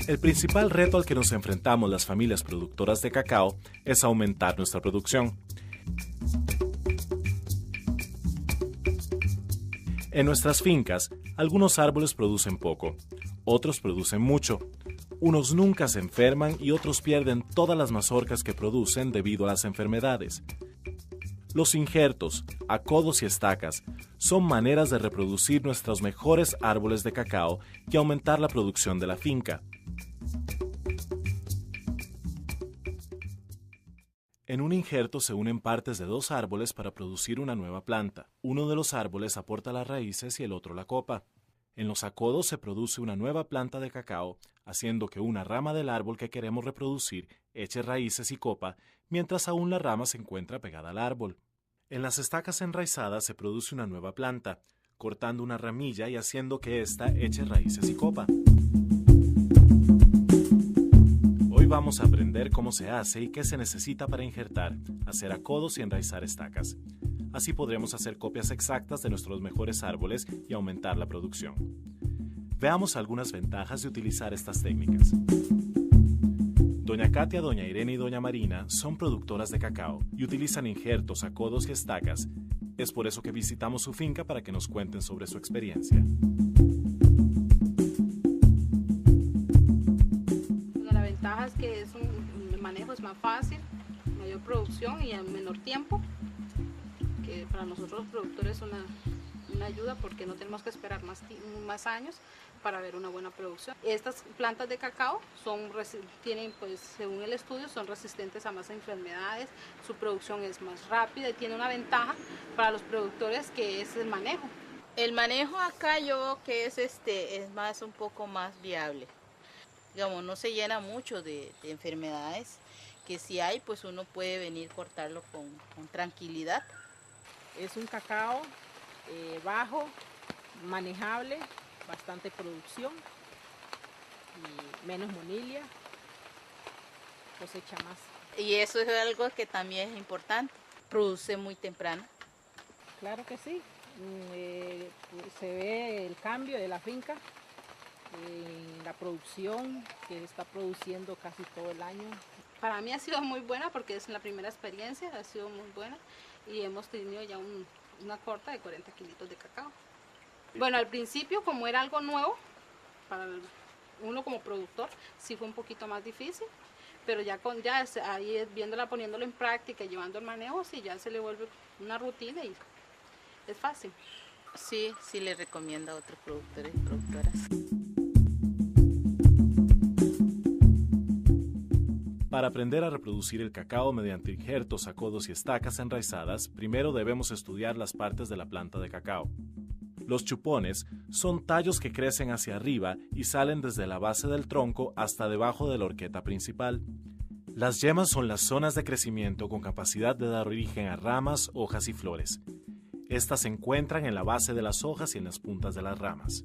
El principal reto al que nos enfrentamos las familias productoras de cacao es aumentar nuestra producción. En nuestras fincas, algunos árboles producen poco, otros producen mucho. Unos nunca se enferman y otros pierden todas las mazorcas que producen debido a las enfermedades. Los injertos, acodos y estacas son maneras de reproducir nuestros mejores árboles de cacao y aumentar la producción de la finca. En un injerto se unen partes de dos árboles para producir una nueva planta. Uno de los árboles aporta las raíces y el otro la copa. En los acodos se produce una nueva planta de cacao, haciendo que una rama del árbol que queremos reproducir eche raíces y copa, mientras aún la rama se encuentra pegada al árbol. En las estacas enraizadas se produce una nueva planta, cortando una ramilla y haciendo que ésta eche raíces y copa. Hoy vamos a aprender cómo se hace y qué se necesita para injertar, hacer acodos y enraizar estacas. Así podremos hacer copias exactas de nuestros mejores árboles y aumentar la producción. Veamos algunas ventajas de utilizar estas técnicas. Doña Katia, Doña Irene y Doña Marina son productoras de cacao y utilizan injertos, acodos y estacas. Es por eso que visitamos su finca para que nos cuenten sobre su experiencia. La ventaja es que el manejo es más fácil, mayor producción y en menor tiempo, que para nosotros los productores es una ayuda porque no tenemos que esperar más años para ver una buena producción. Estas plantas de cacao tienen, pues, según el estudio, son resistentes a más enfermedades, su producción es más rápida y tiene una ventaja para los productores que es el manejo. El manejo acá yo veo que es un poco más viable. Digamos, no se llena mucho de enfermedades, que si hay, pues uno puede venir a cortarlo con tranquilidad. Es un cacao bajo, manejable, bastante producción, y menos monilia, cosecha más. Y eso es algo que también es importante, produce muy temprano. Claro que sí, se ve el cambio de la finca, la producción que está produciendo casi todo el año. Para mí ha sido muy buena porque es la primera experiencia, ha sido muy buena y hemos tenido ya una corta de 40 kilitos de cacao. Bueno, al principio, como era algo nuevo, para uno como productor, sí fue un poquito más difícil, pero ya ahí viéndola, poniéndolo en práctica, llevando el manejo, sí ya se le vuelve una rutina y es fácil. Sí le recomiendo a otros productores y productoras. Para aprender a reproducir el cacao mediante injertos, acodos y estacas enraizadas, primero debemos estudiar las partes de la planta de cacao. Los chupones son tallos que crecen hacia arriba y salen desde la base del tronco hasta debajo de la horqueta principal. Las yemas son las zonas de crecimiento con capacidad de dar origen a ramas, hojas y flores. Estas se encuentran en la base de las hojas y en las puntas de las ramas.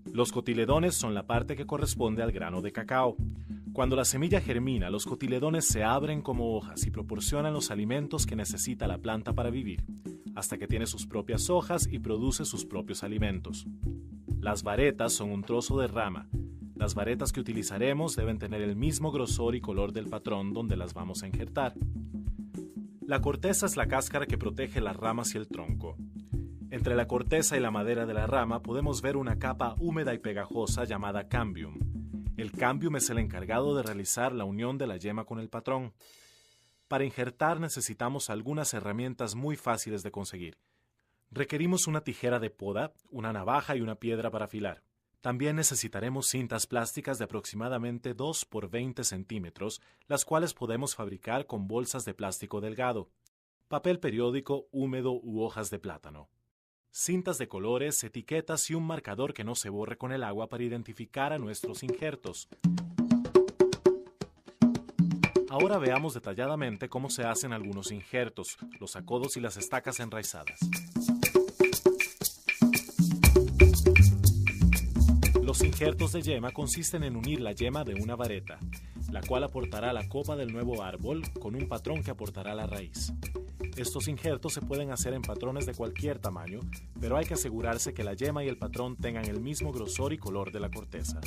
Los cotiledones son la parte que corresponde al grano de cacao. Cuando la semilla germina, los cotiledones se abren como hojas y proporcionan los alimentos que necesita la planta para vivir, hasta que tiene sus propias hojas y produce sus propios alimentos. Las varetas son un trozo de rama. Las varetas que utilizaremos deben tener el mismo grosor y color del patrón donde las vamos a injertar. La corteza es la cáscara que protege las ramas y el tronco. Entre la corteza y la madera de la rama podemos ver una capa húmeda y pegajosa llamada cambium. El cambium es el encargado de realizar la unión de la yema con el patrón. Para injertar necesitamos algunas herramientas muy fáciles de conseguir. Requerimos una tijera de poda, una navaja y una piedra para afilar. También necesitaremos cintas plásticas de aproximadamente 2 por 20 centímetros, las cuales podemos fabricar con bolsas de plástico delgado, papel periódico húmedo u hojas de plátano. Cintas de colores, etiquetas y un marcador que no se borre con el agua para identificar a nuestros injertos. Ahora veamos detalladamente cómo se hacen algunos injertos, los acodos y las estacas enraizadas. Los injertos de yema consisten en unir la yema de una vareta, la cual aportará la copa del nuevo árbol con un patrón que aportará la raíz. Estos injertos se pueden hacer en patrones de cualquier tamaño, pero hay que asegurarse que la yema y el patrón tengan el mismo grosor y color de la corteza.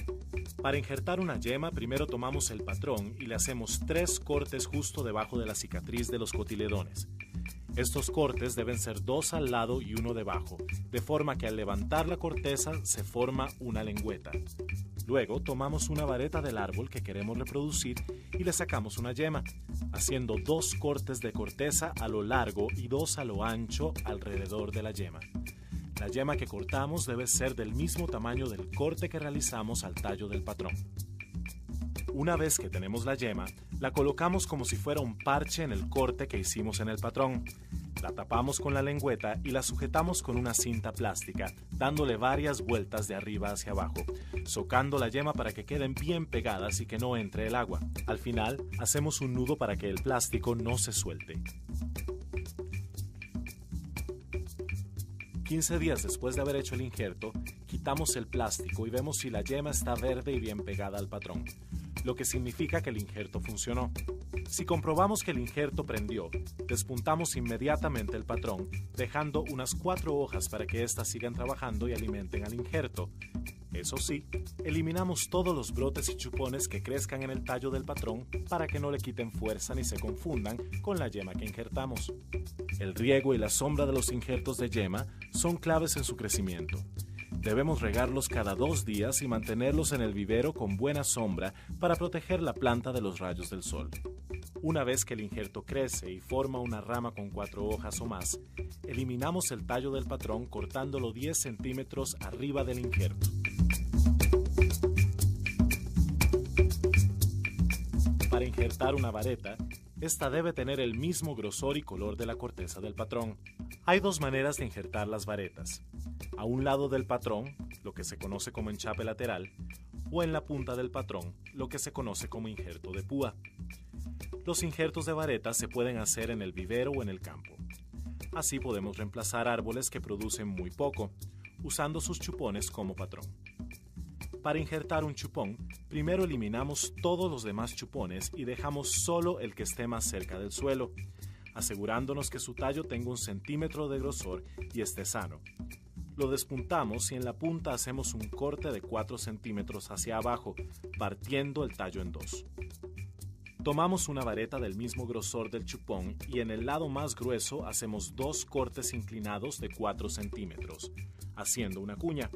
Para injertar una yema, primero tomamos el patrón y le hacemos 3 cortes justo debajo de la cicatriz de los cotiledones. Estos cortes deben ser 2 al lado y 1 debajo, de forma que al levantar la corteza se forma una lengüeta. Luego tomamos una vareta del árbol que queremos reproducir y le sacamos una yema, haciendo 2 cortes de corteza a lo largo y 2 a lo ancho alrededor de la yema. La yema que cortamos debe ser del mismo tamaño del corte que realizamos al tallo del patrón. Una vez que tenemos la yema, la colocamos como si fuera un parche en el corte que hicimos en el patrón. La tapamos con la lengüeta y la sujetamos con una cinta plástica, dándole varias vueltas de arriba hacia abajo, socando la yema para que queden bien pegadas y que no entre el agua. Al final, hacemos un nudo para que el plástico no se suelte. 15 días después de haber hecho el injerto, quitamos el plástico y vemos si la yema está verde y bien pegada al patrón, lo que significa que el injerto funcionó. Si comprobamos que el injerto prendió, despuntamos inmediatamente el patrón, dejando unas 4 hojas para que éstas sigan trabajando y alimenten al injerto. Eso sí, eliminamos todos los brotes y chupones que crezcan en el tallo del patrón para que no le quiten fuerza ni se confundan con la yema que injertamos. El riego y la sombra de los injertos de yema son claves en su crecimiento. Debemos regarlos cada 2 días y mantenerlos en el vivero con buena sombra para proteger la planta de los rayos del sol. Una vez que el injerto crece y forma una rama con 4 hojas o más, eliminamos el tallo del patrón cortándolo 10 centímetros arriba del injerto. Para injertar una vareta, esta debe tener el mismo grosor y color de la corteza del patrón. Hay 2 maneras de injertar las varetas: a un lado del patrón, lo que se conoce como enchape lateral, o en la punta del patrón, lo que se conoce como injerto de púa. Los injertos de vareta se pueden hacer en el vivero o en el campo. Así podemos reemplazar árboles que producen muy poco, usando sus chupones como patrón. Para injertar un chupón, primero eliminamos todos los demás chupones y dejamos solo el que esté más cerca del suelo, asegurándonos que su tallo tenga 1 centímetro de grosor y esté sano. Lo despuntamos y en la punta hacemos un corte de 4 centímetros hacia abajo, partiendo el tallo en 2. Tomamos una vareta del mismo grosor del chupón y en el lado más grueso hacemos 2 cortes inclinados de 4 centímetros, haciendo una cuña.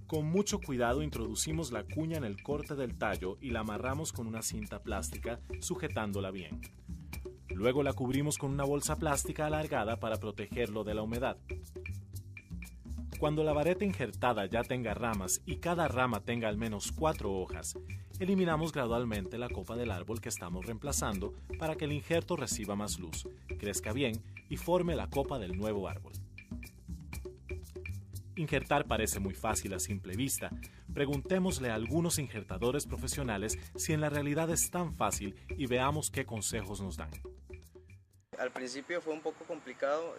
Con mucho cuidado introducimos la cuña en el corte del tallo y la amarramos con una cinta plástica, sujetándola bien. Luego la cubrimos con una bolsa plástica alargada para protegerlo de la humedad. Cuando la vareta injertada ya tenga ramas y cada rama tenga al menos 4 hojas, eliminamos gradualmente la copa del árbol que estamos reemplazando para que el injerto reciba más luz, crezca bien y forme la copa del nuevo árbol. Injertar parece muy fácil a simple vista. Preguntémosle a algunos injertadores profesionales si en la realidad es tan fácil y veamos qué consejos nos dan. Al principio fue un poco complicado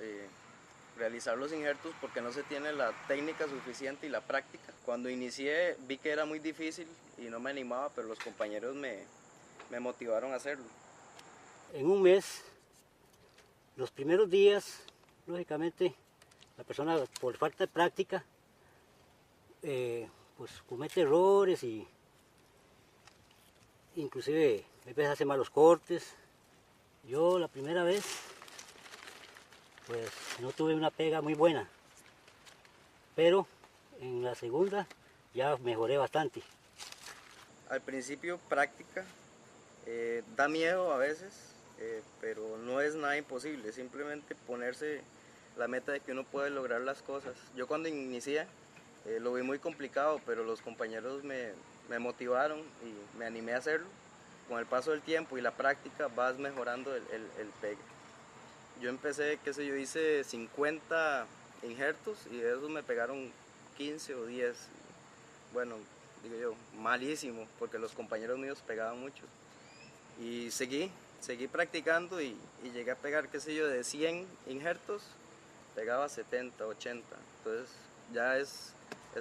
realizar los injertos porque no se tiene la técnica suficiente y la práctica. Cuando inicié vi que era muy difícil y no me animaba, pero los compañeros me motivaron a hacerlo. En un mes, los primeros días, lógicamente, la persona por falta de práctica pues comete errores y inclusive a veces hace malos cortes. Yo la primera vez pues no tuve una pega muy buena, pero en la segunda ya mejoré bastante. Al principio práctica, da miedo a veces, pero no es nada imposible, simplemente ponerse la meta de que uno puede lograr las cosas. Yo cuando inicié lo vi muy complicado, pero los compañeros me motivaron y me animé a hacerlo. Con el paso del tiempo y la práctica vas mejorando el pegue. Yo empecé, hice 50 injertos y de esos me pegaron 15 o 10. Bueno, digo yo, malísimo, porque los compañeros míos pegaban mucho. Y seguí practicando y llegué a pegar, de 100 injertos, pegaba 70, 80. Entonces ya es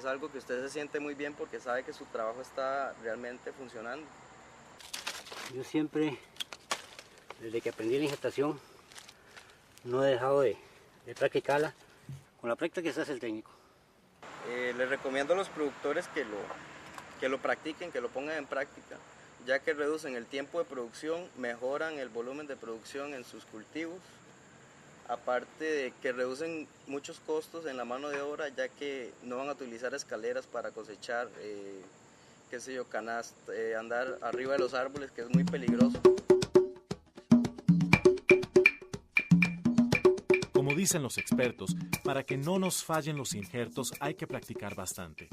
algo que usted se siente muy bien porque sabe que su trabajo está realmente funcionando. Yo siempre, desde que aprendí la injertación, no he dejado de practicarla. Con la práctica se hace el técnico. Les recomiendo a los productores que lo practiquen, que lo pongan en práctica, ya que reducen el tiempo de producción, mejoran el volumen de producción en sus cultivos, aparte de que reducen muchos costos en la mano de obra, ya que no van a utilizar escaleras para cosechar, qué sé yo, canasta, andar arriba de los árboles, que es muy peligroso. Como dicen los expertos, para que no nos fallen los injertos hay que practicar bastante.